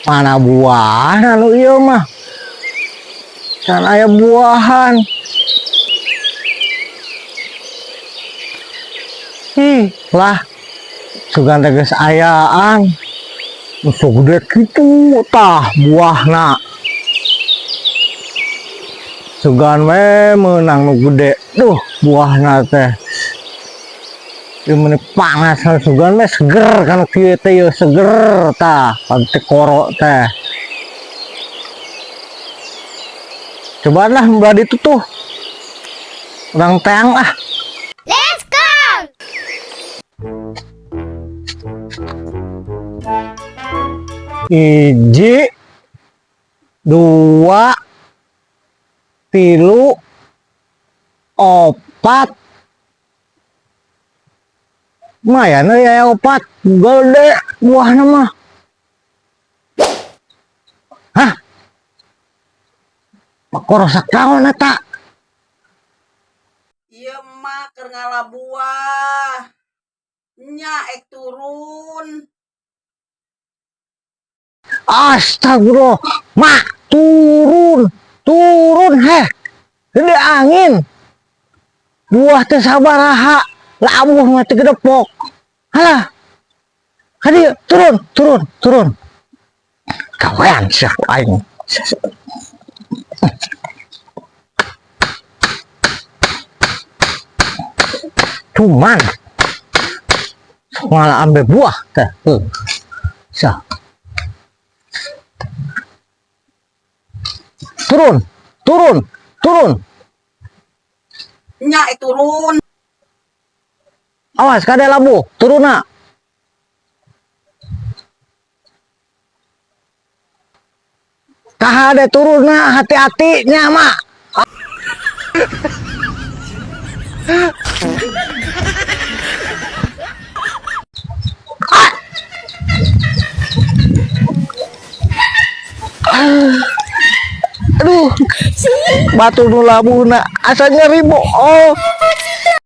Mana buah lu iya mah. Can aya buahan. Lah sugan teges ayaan. Musuh gede gitu tah buahna. Sugan we menang nu gede. Duh buahna teh. Ini panas sugan we seger kan kieu teh seger tah pante koro teh. Cobalah mbak itu tuh. Orang teang ah. Let's go. Iji, dua, tilu, opat. Lumayan ya opat, gede buahnya mah. Hah? Pakorosak tahun eta. Iya mah keur ngalah buah. Nya ek turun. Astagfirullah, mak turun heh. Gede angin. Buah teh sabaraha, labuh mah teh gedepok. Halah. Hadi turun. Kawan sia aing. Cuman malah ambil buah teh. Sia. Turun. Nya ek turun. Awas kada labu, turuna. Kahade turuna, hati-hati nya mak. Aduh, batu nu labuna asa nyeri oh.